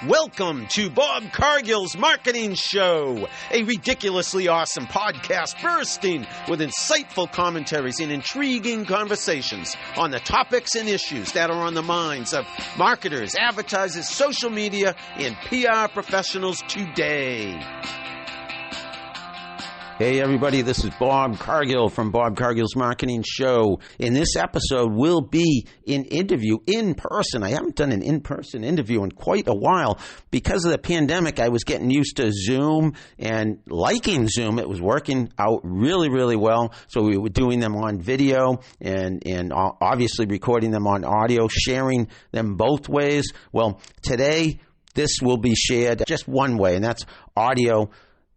Welcome to Bob Cargill's Marketing Show, a ridiculously awesome podcast bursting with insightful commentaries and intriguing conversations on the topics and issues that are on the minds of marketers, advertisers, social media, and PR professionals today. Hey everybody, this is Bob Cargill from Bob Cargill's Marketing Show. In this episode, we'll be in interview in person. I haven't done an in-person interview in quite a while. Because of the pandemic, I was getting used to Zoom and liking Zoom. It was working out really, really well. So we were doing them on video and obviously recording them on audio, sharing them both ways. Well, today, this will be shared just one way, and that's audio,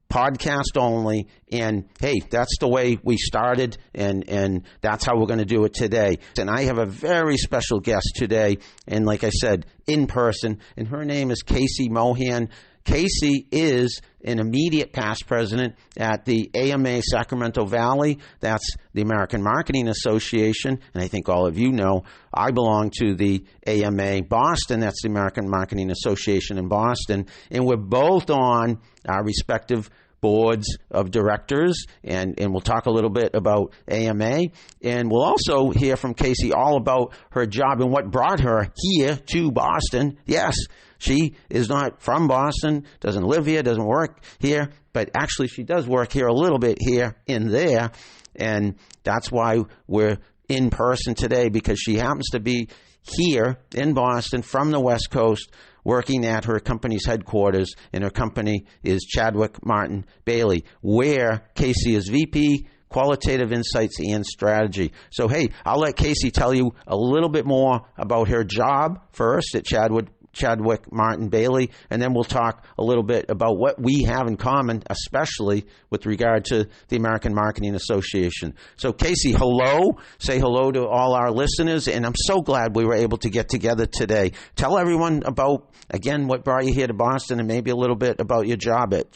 podcast only, and hey, that's the way we started, and that's how we're going to do it today. And I have a very special guest today, and like I said, in person, and her name is Casey Mohan. Casey is an immediate past president at the AMA Sacramento Valley. That's the American Marketing Association. And I think all of you know I belong to the AMA Boston. That's the American Marketing Association in Boston. And we're both on our respective boards of directors, and we'll talk a little bit about AMA. And we'll also hear from Casey all about her job and what brought her here to Boston. Yes, she is not from Boston, doesn't live here, doesn't work here, but actually she does work here a little bit here and there, and that's why we're in person today, because she happens to be here in Boston from the West Coast working at her company's headquarters, and her company is Chadwick Martin Bailey, where Casey is VP, Qualitative Insights and Strategy. So, hey, I'll let Casey tell you a little bit more about her job first at Chadwick Martin Bailey, and then we'll talk a little bit about what we have in common, especially with regard to the American Marketing Association. So, Casey, hello. Say hello to all our listeners, and I'm so glad we were able to get together today. Tell everyone about, again, what brought you here to Boston, and maybe a little bit about your job at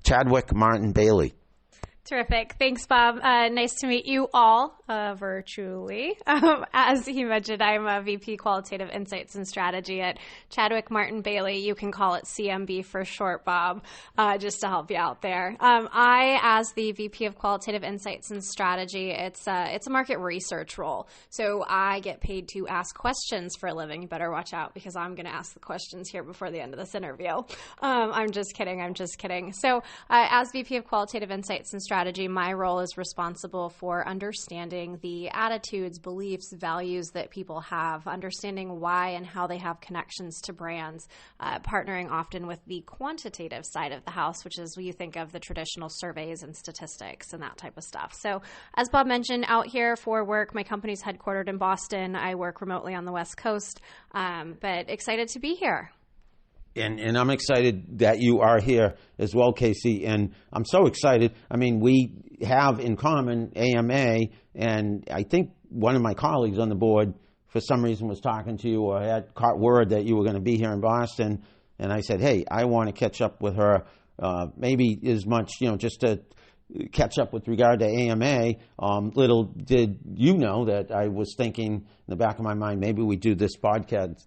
Chadwick Martin Bailey. Terrific. Thanks, Bob. Nice to meet you all virtually. As he mentioned, I'm a VP Qualitative Insights and Strategy at Chadwick Martin Bailey. You can call it CMB for short, Bob, just to help you out there. I, as the VP of Qualitative Insights and Strategy, it's a market research role. So I get paid to ask questions for a living. You better watch out, because I'm going to ask the questions here before the end of this interview. I'm just kidding. So as VP of Qualitative Insights and Strategy, my role is responsible for understanding the attitudes, beliefs, values that people have, understanding why and how they have connections to brands, partnering often with the quantitative side of the house, which is when you think of the traditional surveys and statistics and that type of stuff. So as Bob mentioned, out here for work, my company's headquartered in Boston. I work remotely on the West Coast, but excited to be here. And I'm excited that you are here as well, Casey. And I'm so excited. I mean, we have in common AMA, and I think one of my colleagues on the board, for some reason, was talking to you or had caught word that you were going to be here in Boston. And I said, hey, I want to catch up with her, maybe as much, just to catch up with regard to AMA. Little did you know that I was thinking in the back of my mind, maybe we do this podcast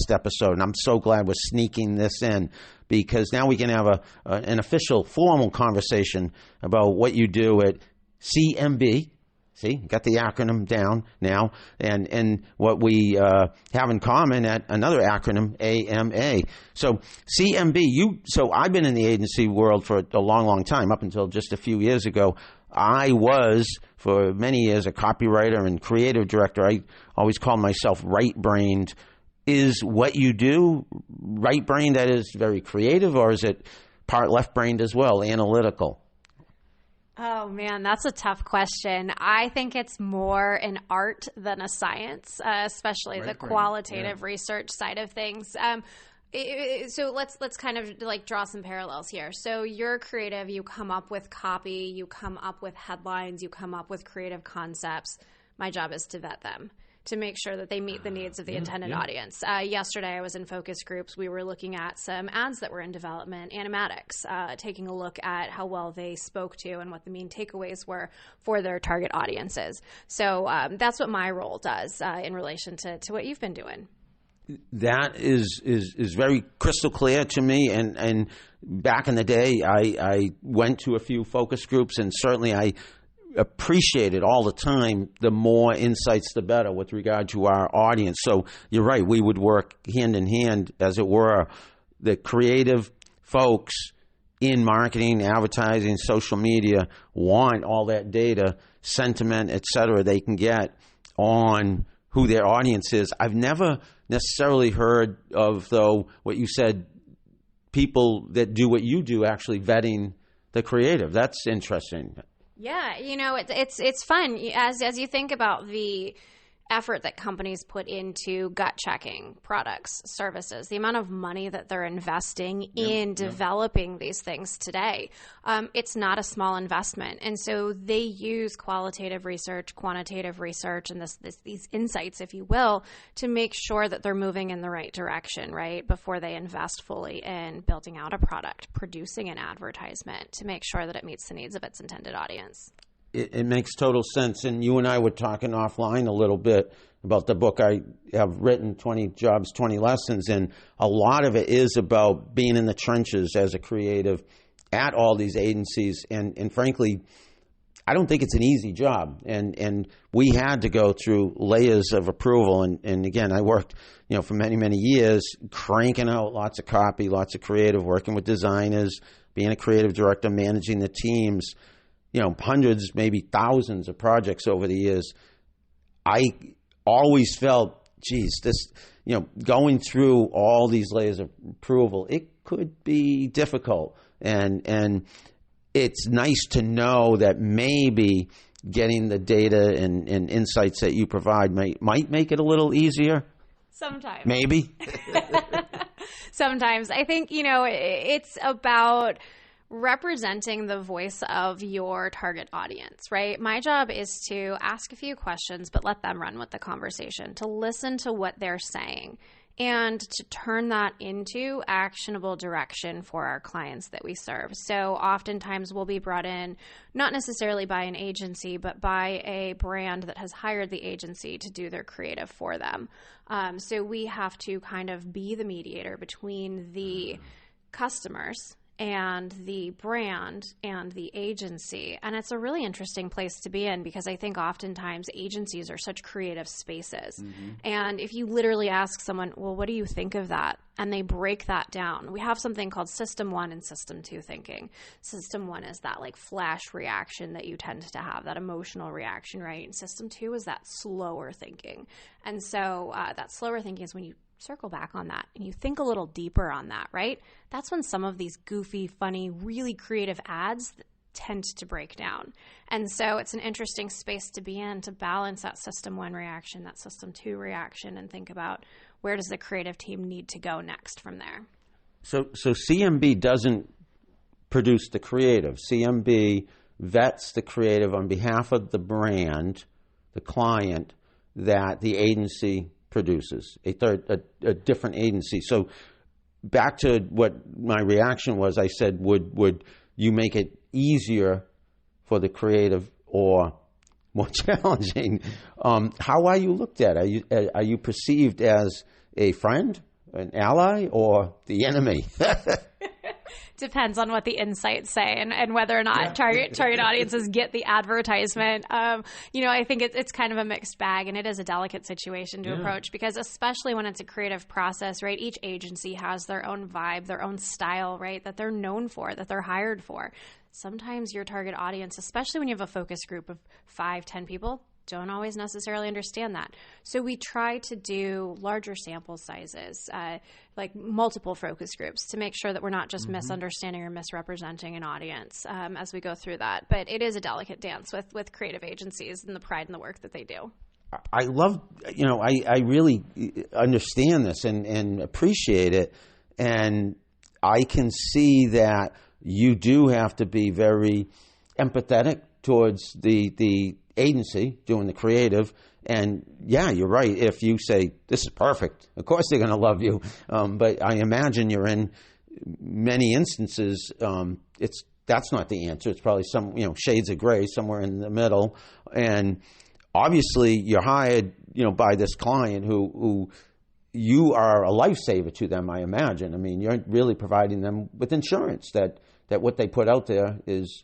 episode, and I'm so glad we're sneaking this in, because now we can have an official, formal conversation about what you do at CMB. See, got the acronym down now, and what we have in common at another acronym, AMA. So CMB, so I've been in the agency world for a long, long time, up until just a few years ago. I was, for many years, a copywriter and creative director. I always called myself right-brained. Is what you do right brain, that is very creative, or is it part left brained as well, analytical? Oh man, that's a tough question. I think it's more an art than a science, especially the qualitative research side of things. So let's kind of like draw some parallels here. So you're creative, you come up with copy, you come up with headlines, you come up with creative concepts. My job is to vet them, to make sure that they meet the needs of the intended audience. Yesterday, I was in focus groups. We were looking at some ads that were in development, animatics, taking a look at how well they spoke to and what the main takeaways were for their target audiences. So that's what my role does in relation to what you've been doing. That is very crystal clear to me. And back in the day, I went to a few focus groups, and certainly I appreciated all the time, the more insights, the better with regard to our audience. So you're right. We would work hand in hand, as it were. The creative folks in marketing, advertising, social media want all that data, sentiment, et cetera, they can get on who their audience is. I've never necessarily heard of, though, what you said, people that do what you do actually vetting the creative. That's interesting. Yeah, it's fun as you think about the effort that companies put into gut checking products, services, the amount of money that they're investing in developing these things today. It's not a small investment. And so they use qualitative research, quantitative research, and these insights, if you will, to make sure that they're moving in the right direction, right? Before they invest fully in building out a product, producing an advertisement to make sure that it meets the needs of its intended audience. It makes total sense. And you and I were talking offline a little bit about the book I have written, 20 Jobs, 20 Lessons. And a lot of it is about being in the trenches as a creative at all these agencies. And frankly, I don't think it's an easy job. And we had to go through layers of approval. And again, I worked, for many, many years cranking out lots of copy, lots of creative, working with designers, being a creative director, managing the teams. Hundreds, maybe thousands of projects over the years. I always felt, geez, this, going through all these layers of approval, it could be difficult. And it's nice to know that maybe getting the data and insights that you provide might make it a little easier. Sometimes. Maybe. Sometimes. I think, it's about representing the voice of your target audience, right? My job is to ask a few questions, but let them run with the conversation, to listen to what they're saying, and to turn that into actionable direction for our clients that we serve. So oftentimes we'll be brought in, not necessarily by an agency, but by a brand that has hired the agency to do their creative for them. So we have to kind of be the mediator between the customers and the brand and the agency. And it's a really interesting place to be in, because I think oftentimes agencies are such creative spaces. Mm-hmm. And if you literally ask someone, well, what do you think of that? And they break that down. We have something called System 1 and System 2 thinking. System 1 is that flash reaction that you tend to have, that emotional reaction, right? And System 2 is that slower thinking. And so that slower thinking is when you circle back on that and you think a little deeper on that, right? That's when some of these goofy, funny, really creative ads tend to break down. And so it's an interesting space to be in, to balance that System 1 reaction, that System 2 reaction, and think about where does the creative team need to go next from there. So CMB doesn't produce the creative. CMB vets the creative on behalf of the brand, the client, that the agency produces, a different agency. So back to what my reaction was, I said, would you make it easier for the creative or more challenging? How are you looked at? Are you perceived as a friend, an ally, or the enemy? Depends on what the insights say and whether or not target audiences get the advertisement. I think it's kind of a mixed bag, and it is a delicate situation to approach, because especially when it's a creative process, right? Each agency has their own vibe, their own style, right? That they're known for, that they're hired for. Sometimes your target audience, especially when you have a focus group of 5-10 people, don't always necessarily understand that. So we try to do larger sample sizes, like multiple focus groups, to make sure that we're not just misunderstanding or misrepresenting an audience as we go through that. But it is a delicate dance with creative agencies and the pride in the work that they do. I love, I really understand this and appreciate it. And I can see that you do have to be very empathetic towards the agency doing the creative. And yeah, you're right. If you say this is perfect, of course they're going to love you. But I imagine you're in many instances, that's not the answer. It's probably some, shades of gray somewhere in the middle. And obviously you're hired, by this client who you are a lifesaver to them, I imagine. I mean, you're really providing them with insurance that what they put out there is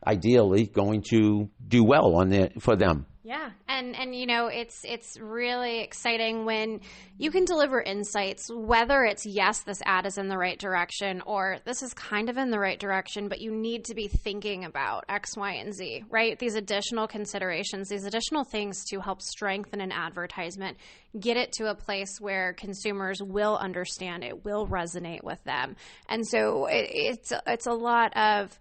ideally going to do well for them. Yeah. And you know, it's really exciting when you can deliver insights, whether it's, yes, this ad is in the right direction, or this is kind of in the right direction, but you need to be thinking about X, Y, and Z, right? These additional considerations, these additional things to help strengthen an advertisement, get it to a place where consumers will understand it, will resonate with them. And so it's a lot of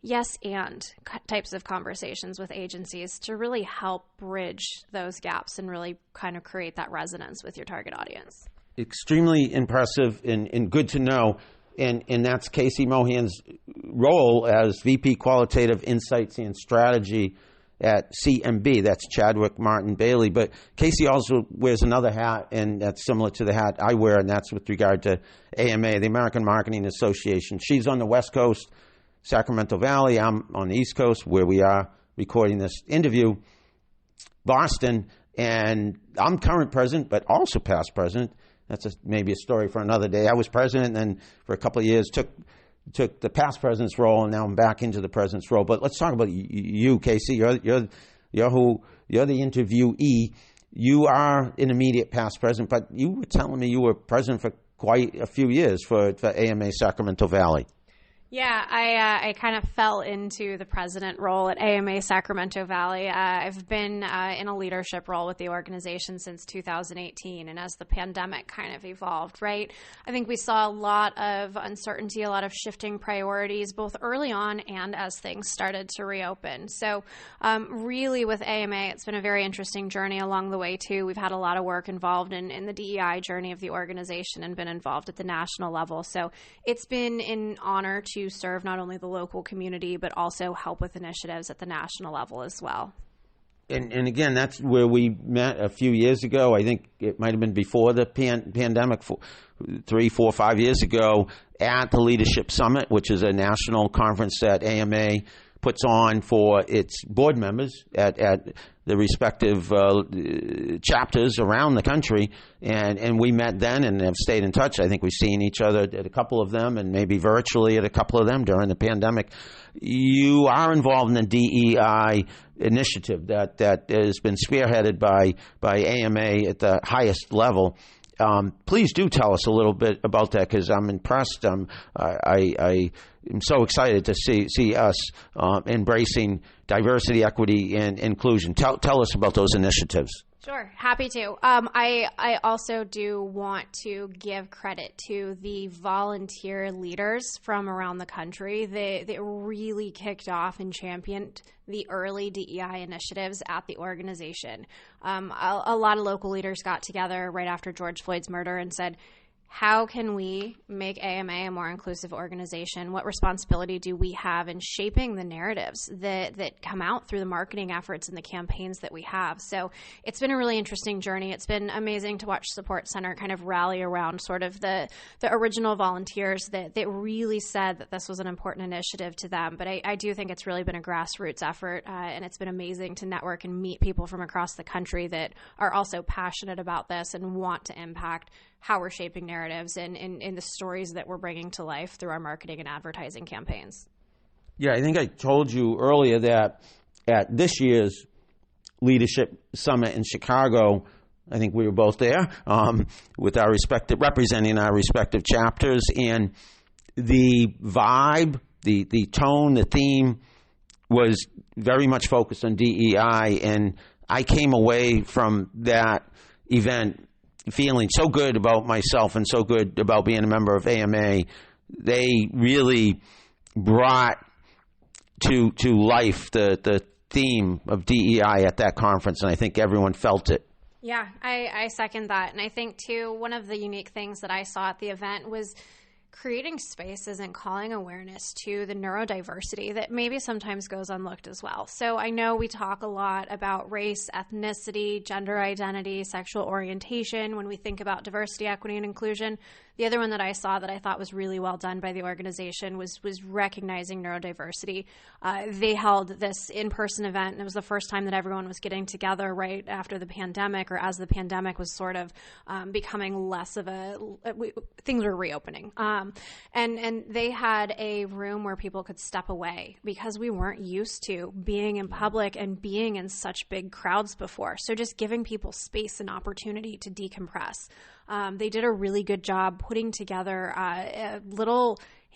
yes and types of conversations with agencies to really help bridge those gaps and really kind of create that resonance with your target audience. Extremely impressive and good to know. And that's Casey Mohan's role as VP Qualitative Insights and Strategy at CMB. That's Chadwick Martin Bailey. But Casey also wears another hat, and that's similar to the hat I wear, and that's with regard to AMA, the American Marketing Association. She's on the West Coast, Sacramento Valley. I'm on the East Coast, where we are recording this interview, Boston, and I'm current president, but also past president. That's maybe a story for another day. I was president, and then for a couple of years took the past president's role, and now I'm back into the president's role. But let's talk about you, Casey. You're the interviewee. You are an immediate past president, but you were telling me you were president for quite a few years for AMA Sacramento Valley. Yeah, I kind of fell into the president role at AMA Sacramento Valley. I've been in a leadership role with the organization since 2018, and as the pandemic kind of evolved, right, I think we saw a lot of uncertainty, a lot of shifting priorities, both early on and as things started to reopen. So really with AMA, it's been a very interesting journey along the way, too. We've had a lot of work involved in the DEI journey of the organization and been involved at the national level. So it's been an honor to serve not only the local community, but also help with initiatives at the national level as well. And again, that's where we met a few years ago. I think it might have been before the pandemic, 3, 4, 5 years ago, at the Leadership Summit, which is a national conference that AMA puts on for its board members at the respective chapters around the country. And we met then and have stayed in touch. I think we've seen each other at a couple of them and maybe virtually at a couple of them during the pandemic. You are involved in the DEI initiative that has been spearheaded by AMA at the highest level. Please do tell us a little bit about that, because I'm impressed. I am so excited to see us embracing diversity, equity, and inclusion. Tell us about those initiatives. Sure, happy to. I also do want to give credit to the volunteer leaders from around the country that really kicked off and championed the early DEI initiatives at the organization. A lot of local leaders got together right after George Floyd's murder and said, how can we make AMA a more inclusive organization? What responsibility do we have in shaping the narratives that come out through the marketing efforts and the campaigns that we have? So it's been a really interesting journey. It's been amazing to watch Support Center kind of rally around sort of the original volunteers that really said that this was an important initiative to them. But I do think it's really been a grassroots effort, and it's been amazing to network and meet people from across the country that are also passionate about this and want to impact how we're shaping narratives and the stories that we're bringing to life through our marketing and advertising campaigns. Yeah, I think I told you earlier that at this year's Leadership Summit in Chicago, I think we were both there with our representing our respective chapters, and the vibe, the tone, the theme was very much focused on DEI, and I came away from that event feeling so good about myself and so good about being a member of AMA. They really brought to life the theme of DEI at that conference, and I think everyone felt it. Yeah, I second that. And I think, too, one of the unique things that I saw at the event was creating spaces and calling awareness to the neurodiversity that maybe sometimes goes unlooked as well. So I know we talk a lot about race, ethnicity, gender identity, sexual orientation when we think about diversity, equity, and inclusion. The other one that I saw that I thought was really well done by the organization was recognizing neurodiversity. They held this in-person event, and it was the first time that everyone was getting together right after the pandemic, or as the pandemic was sort of becoming less of things were reopening. And they had a room where people could step away because we weren't used to being in public and being in such big crowds before. So just giving people space and opportunity to decompress. They did a really good job putting together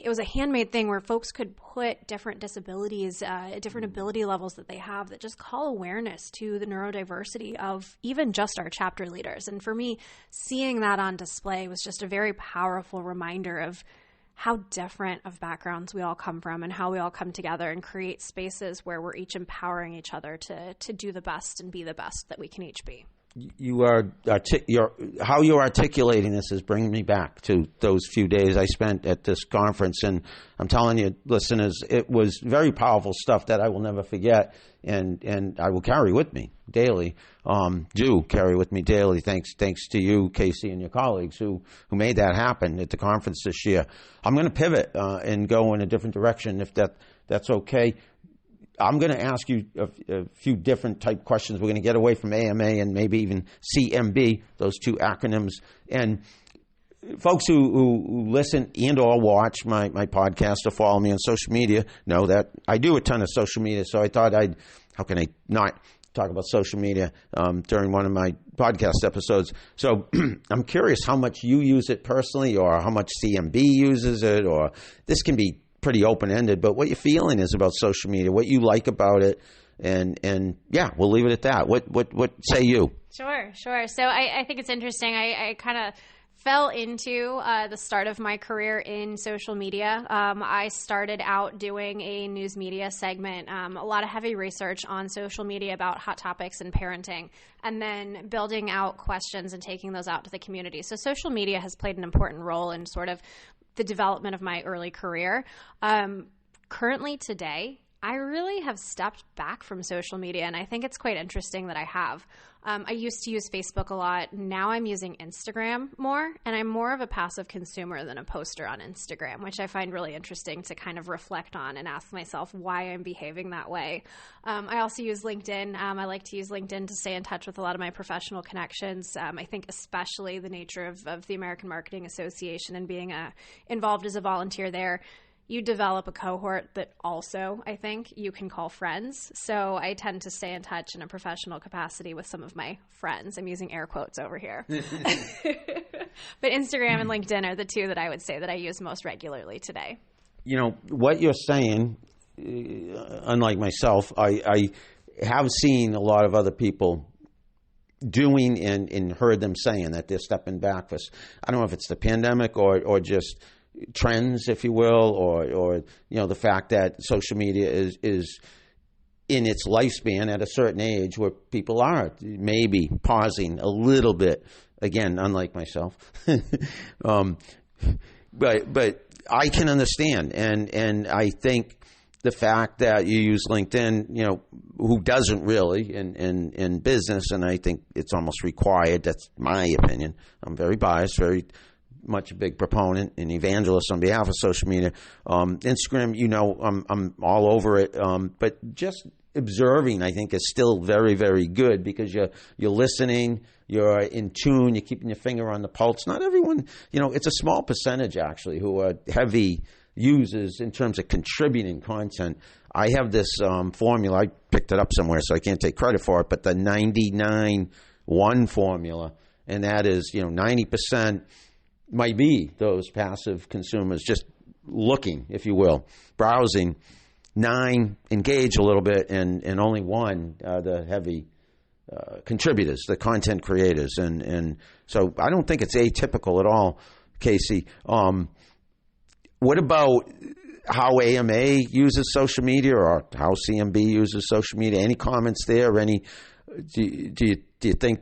it was a handmade thing where folks could put different disabilities, different ability levels that they have that just call awareness to the neurodiversity of even just our chapter leaders. And for me, seeing that on display was just a very powerful reminder of how different of backgrounds we all come from and how we all come together and create spaces where we're each empowering each other to do the best and be the best that we can each be. How you're articulating this is bringing me back to those few days I spent at this conference, and I'm telling you, listeners, it was very powerful stuff that I will never forget, and I will carry with me daily. Do carry with me daily. Thanks to you, Casey, and your colleagues who made that happen at the conference this year. I'm going to pivot and go in a different direction, if that's okay. I'm going to ask you a few different type questions. We're going to get away from AMA and maybe even CMB, those two acronyms. And folks who listen and or watch my podcast or follow me on social media know that I do a ton of social media. So I thought how can I not talk about social media during one of my podcast episodes? So I'm curious how much you use it personally, or how much CMB uses it, or this can be pretty open-ended, but what your feeling is about social media, what you like about it, and yeah, we'll leave it at that. What say you? Sure. So I think it's interesting. I kind of fell into the start of my career in social media. I started out doing a news media segment, a lot of heavy research on social media about hot topics and parenting, and then building out questions and taking those out to the community. So social media has played an important role in sort of the development of my early career. Currently today, I really have stepped back from social media, and I think it's quite interesting that I have. I used to use Facebook a lot. Now I'm using Instagram more, and I'm more of a passive consumer than a poster on Instagram, which I find really interesting to kind of reflect on and ask myself why I'm behaving that way. I also use LinkedIn. I like to use LinkedIn to stay in touch with a lot of my professional connections. I think especially the nature of the American Marketing Association and being involved as a volunteer there. You develop a cohort that also, I think, you can call friends. So I tend to stay in touch in a professional capacity with some of my friends. I'm using air quotes over here. But Instagram and LinkedIn are the two that I would say that I use most regularly today. You know, what you're saying, unlike myself, I have seen a lot of other people doing and heard them saying that they're stepping back. I don't know if it's the pandemic or just trends, if you will, or you know, the fact that social media is in its lifespan at a certain age where people are maybe pausing a little bit. Again, unlike myself, but I can understand, and I think the fact that you use LinkedIn, you know, who doesn't really in business, and I think it's almost required. That's my opinion. I'm very biased, very much a big proponent and evangelist on behalf of social media. Instagram, you know, I'm all over it. But just observing, I think, is still very, very good because you're listening, you're in tune, you're keeping your finger on the pulse. Not everyone, you know, it's a small percentage actually who are heavy users in terms of contributing content. I have this formula. I picked it up somewhere, so I can't take credit for it, but the 99-1 formula, and that is, you know, 90% might be those passive consumers just looking, if you will, browsing. 9 engage a little bit, and only 1 the heavy contributors, the content creators, and so I don't think it's atypical at all, Casey. What about how AMA uses social media, or how CMB uses social media? Any comments there? Do you think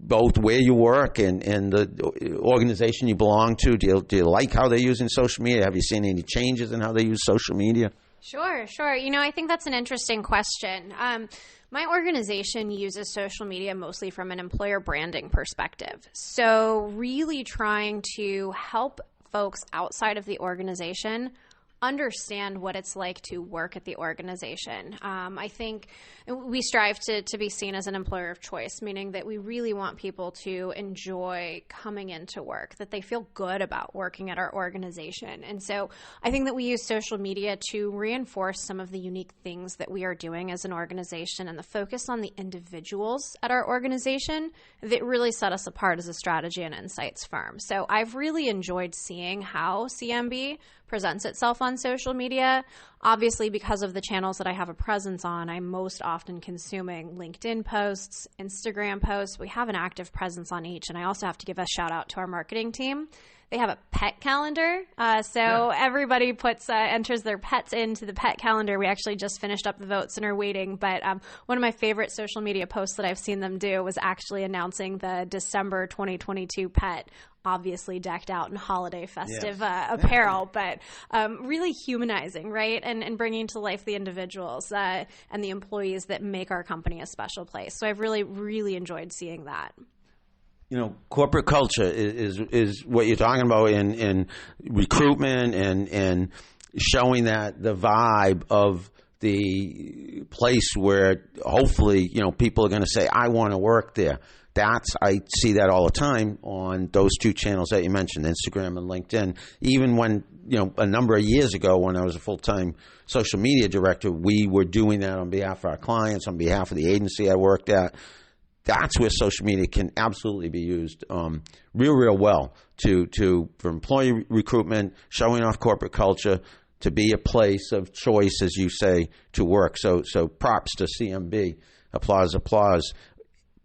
both where you work and the organization you belong to, do you like how they're using social media? Have you seen any changes in how they use social media? Sure. I think that's an interesting question. My organization uses social media mostly from an employer branding perspective. So really trying to help folks outside of the organization understand what it's like to work at the organization. I think we strive to be seen as an employer of choice, meaning that we really want people to enjoy coming into work, that they feel good about working at our organization. And so I think that we use social media to reinforce some of the unique things that we are doing as an organization and the focus on the individuals at our organization that really set us apart as a strategy and insights firm. So I've really enjoyed seeing how CMB presents itself on social media. Obviously, because of the channels that I have a presence on, I'm most often consuming LinkedIn posts, Instagram posts. We have an active presence on each, and I also have to give a shout out to our marketing team. They have a pet calendar, everybody enters their pets into the pet calendar. We actually just finished up the votes and are waiting, but one of my favorite social media posts that I've seen them do was actually announcing the December 2022 pet, obviously decked out in holiday festive apparel, but really humanizing, right? And bringing to life the individuals and the employees that make our company a special place. So I've really, really enjoyed seeing that. Corporate culture is what you're talking about in recruitment and showing that the vibe of the place where hopefully, people are going to say, I want to work there. I see that all the time on those two channels that you mentioned, Instagram and LinkedIn. Even when, a number of years ago when I was a full-time social media director, we were doing that on behalf of our clients, on behalf of the agency I worked at. That's where social media can absolutely be used real well for employee recruitment, showing off corporate culture, to be a place of choice, as you say, to work. So props to CMB. Applause.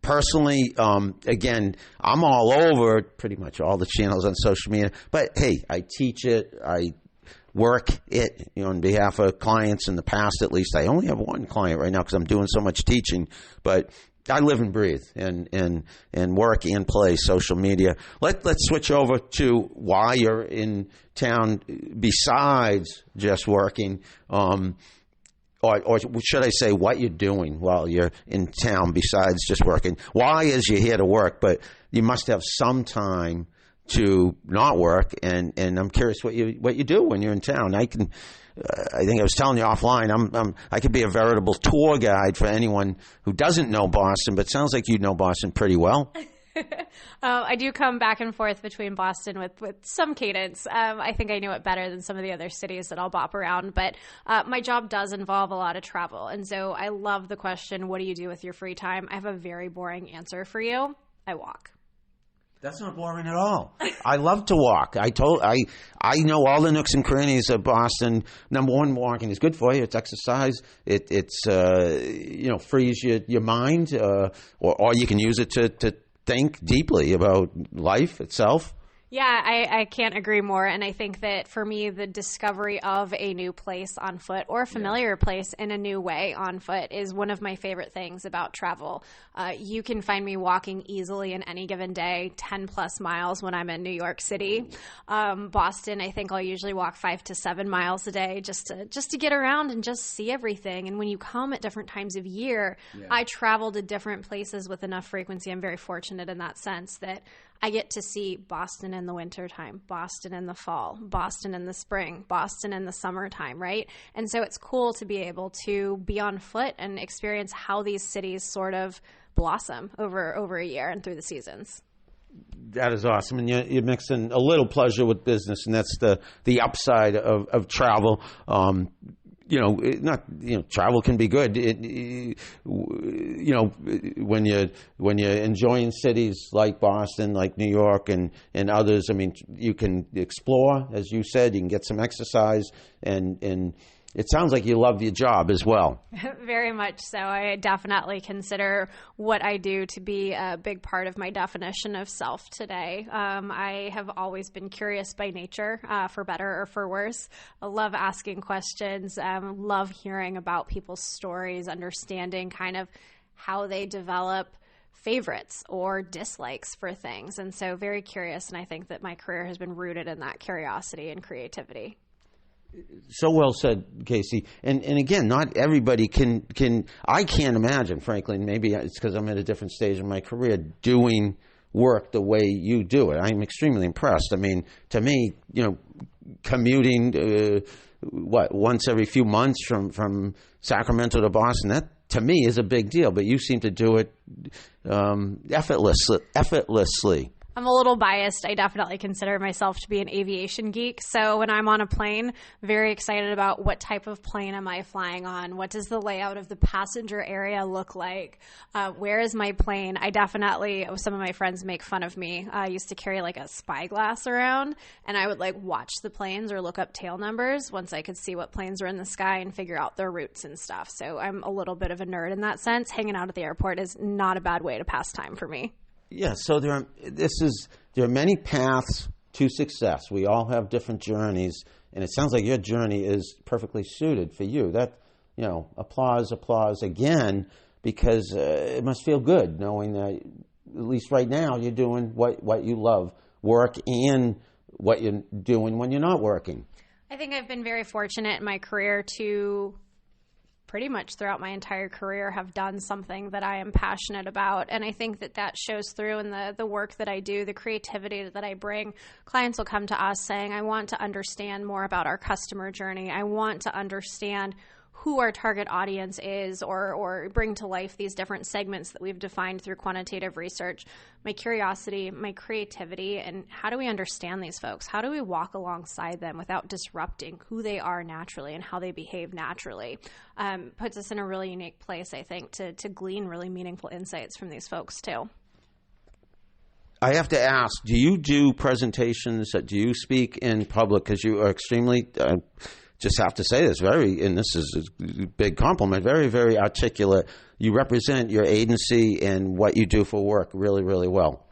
Personally, again, I'm all over pretty much all the channels on social media. But, hey, I teach it. I work it on behalf of clients in the past, at least. I only have one client right now because I'm doing so much teaching. But I live and breathe and work and play social media. Let's switch over to why you're in town besides just working, or should I say what you're doing while you're in town besides just working. Why is you're here to work, but you must have some time to not work, and I'm curious what you do when you're in town. I think I was telling you offline, I could be a veritable tour guide for anyone who doesn't know Boston, but it sounds like you know Boston pretty well. I do come back and forth between Boston with some cadence. I think I know it better than some of the other cities that I'll bop around, but my job does involve a lot of travel. And so I love the question, what do you do with your free time? I have a very boring answer for you. I walk. That's not boring at all. I love to walk. I know all the nooks and crannies of Boston. Number one, walking is good for you. It's exercise. It's frees your mind, or you can use it to think deeply about life itself. Yeah, I can't agree more. And I think that for me, the discovery of a new place on foot or a familiar place in a new way on foot is one of my favorite things about travel. You can find me walking easily in any given day, 10 plus miles when I'm in New York City. Boston, I think I'll usually walk 5 to 7 miles a day just to get around and just see everything. And when you come at different times of year, I travel to different places with enough frequency. I'm very fortunate in that sense that I get to see Boston in the wintertime, Boston in the fall, Boston in the spring, Boston in the summertime, right? And so it's cool to be able to be on foot and experience how these cities sort of blossom over a year and through the seasons. That is awesome. And you're mixing a little pleasure with business, and that's the upside of travel. Travel can be good. When you're enjoying cities like Boston, like New York, and others, I mean, you can explore, as you said, you can get some exercise, and it sounds like you love your job as well. Very much so. I definitely consider what I do to be a big part of my definition of self today. I have always been curious by nature, for better or for worse. I love asking questions, love hearing about people's stories, understanding kind of how they develop favorites or dislikes for things. And so very curious, and I think that my career has been rooted in that curiosity and creativity. So well said, Casey. And again, not everybody can. I can't imagine, frankly, and maybe it's because I'm at a different stage in my career, doing work the way you do it. I'm extremely impressed. I mean, to me, commuting once every few months from Sacramento to Boston, that to me is a big deal. But you seem to do it effortlessly. I'm a little biased. I definitely consider myself to be an aviation geek. So when I'm on a plane, very excited about what type of plane am I flying on? What does the layout of the passenger area look like? Where is my plane? I definitely, some of my friends make fun of me. I used to carry like a spyglass around, and I would like watch the planes or look up tail numbers once I could see what planes were in the sky and figure out their routes and stuff. So I'm a little bit of a nerd in that sense. Hanging out at the airport is not a bad way to pass time for me. Yeah, so there are many paths to success. We all have different journeys, and it sounds like your journey is perfectly suited for you. That, applause again, because it must feel good knowing that at least right now you're doing what you love, work, and what you're doing when you're not working. I think I've been very fortunate in my career to pretty much throughout my entire career have done something that I am passionate about. And I think that shows through in the work that I do, the creativity that I bring. Clients will come to us saying, I want to understand more about our customer journey. I want to understand who our target audience is, or bring to life these different segments that we've defined through quantitative research. My curiosity, my creativity, and how do we understand these folks? How do we walk alongside them without disrupting who they are naturally and how they behave naturally? Puts us in a really unique place, I think, to glean really meaningful insights from these folks too. I have to ask, do you do presentations? Do you speak in public? Because you are extremely... just have to say this, and this is a big compliment, very, very articulate. You represent your agency and what you do for work really, really well.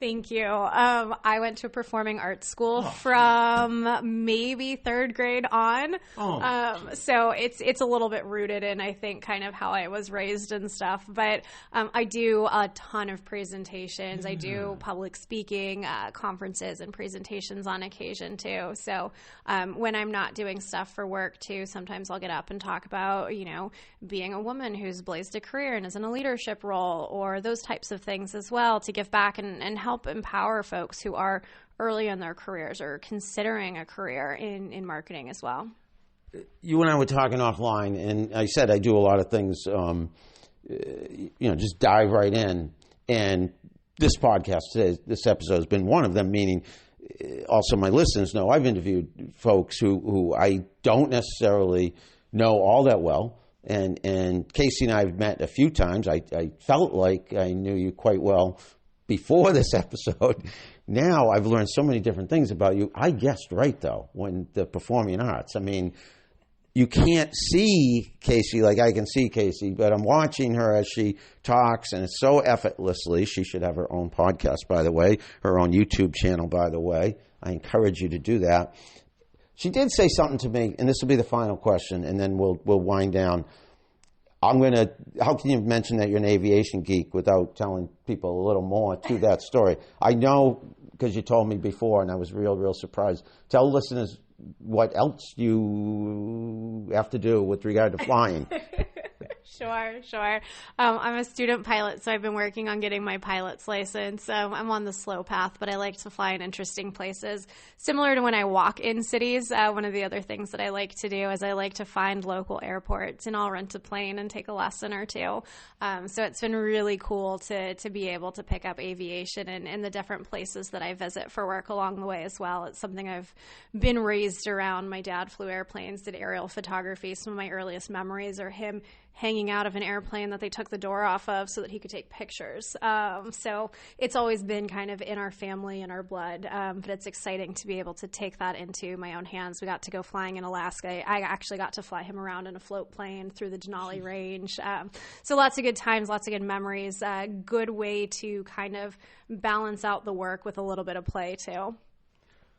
Thank you. I went to a performing arts school from maybe third grade on. So it's a little bit rooted in, I think, kind of how I was raised and stuff. But I do a ton of presentations. I do public speaking, conferences and presentations on occasion too. So when I'm not doing stuff for work too, sometimes I'll get up and talk about, being a woman who's blazed a career and is in a leadership role, or those types of things as well, to give back and help empower folks who are early in their careers or considering a career in marketing as well. You and I were talking offline, and I said I do a lot of things, just dive right in. And this podcast today, this episode has been one of them, meaning also my listeners know I've interviewed folks who I don't necessarily know all that well. And Casey and I have met a few times. I felt like I knew you quite well before this episode. Now I've learned so many different things about you. I guessed right, though, when the performing arts. I mean, you can't see Casey like I can see Casey, but I'm watching her as she talks, and it's so effortlessly. She should have her own podcast, by the way, her own YouTube channel, by the way. I encourage you to do that. She did say something to me, and this will be the final question, and then we'll wind down. How can you mention that you're an aviation geek without telling people a little more to that story? I know because you told me before, and I was real surprised. Tell listeners what else you have to do with regard to flying. Sure. I'm a student pilot, so I've been working on getting my pilot's license. I'm on the slow path, but I like to fly in interesting places. Similar to when I walk in cities, one of the other things that I like to do is I like to find local airports, and I'll rent a plane and take a lesson or two. So it's been really cool to be able to pick up aviation and the different places that I visit for work along the way as well. It's something I've been raised around. My dad flew airplanes, did aerial photography. Some of my earliest memories are him hanging out of an airplane that they took the door off of so that he could take pictures. So it's always been kind of in our family and our blood, but it's exciting to be able to take that into my own hands. We got to go flying in Alaska. I actually got to fly him around in a float plane through the Denali Range. So lots of good times, lots of good memories, good way to kind of balance out the work with a little bit of play too.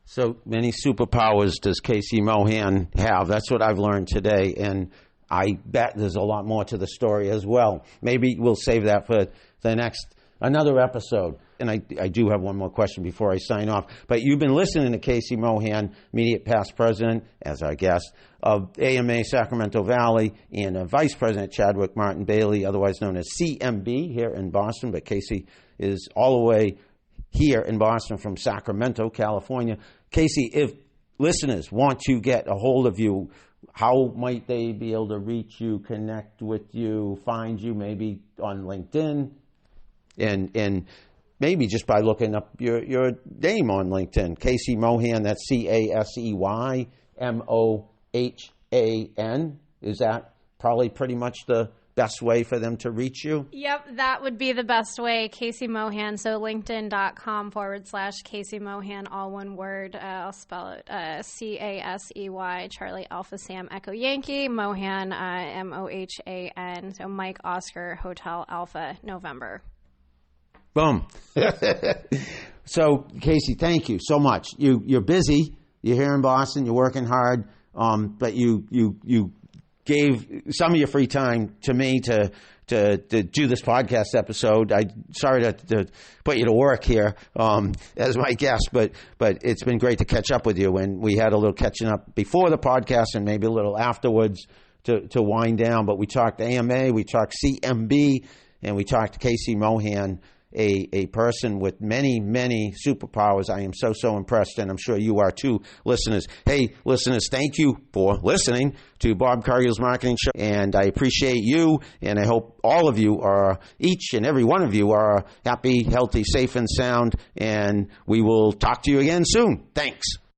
So many superpowers does Casey Mohan have? That's what I've learned today, and I bet there's a lot more to the story as well. Maybe we'll save that for the next another episode. And I do have one more question before I sign off. But you've been listening to Casey Mohan, immediate past president, as our guest, of AMA Sacramento Valley, and Vice President Chadwick Martin Bailey, otherwise known as CMB, here in Boston. But Casey is all the way here in Boston from Sacramento, California. Casey, if listeners want to get a hold of you, how might they be able to reach you, connect with you, find you, maybe on LinkedIn, and maybe just by looking up your name on LinkedIn, Casey Mohan, that's CaseyMohan. Is that probably pretty much the best way for them to reach you? Yep, that would be the best way, Casey Mohan. So linkedin.com/Casey Mohan, all one word. I'll spell it CASEY, Charlie Alpha Sam Echo Yankee, Mohan, MOHAN. So Mike Oscar Hotel Alpha November. Boom. So, Casey, thank you so much. You're busy. You're here in Boston. You're working hard. But you gave some of your free time to me to do this podcast episode. Sorry to put you to work here as my guest, but it's been great to catch up with you. And we had a little catching up before the podcast and maybe a little afterwards to wind down. But we talked AMA, we talked CMB, and we talked Casey Mohan, a person with many, many superpowers. I am so impressed, and I'm sure you are too, listeners. Hey, listeners, thank you for listening to Bob Cargill's Marketing Show, and I appreciate you, and I hope all of you are, each and every one of you are happy, healthy, safe, and sound, and we will talk to you again soon. Thanks.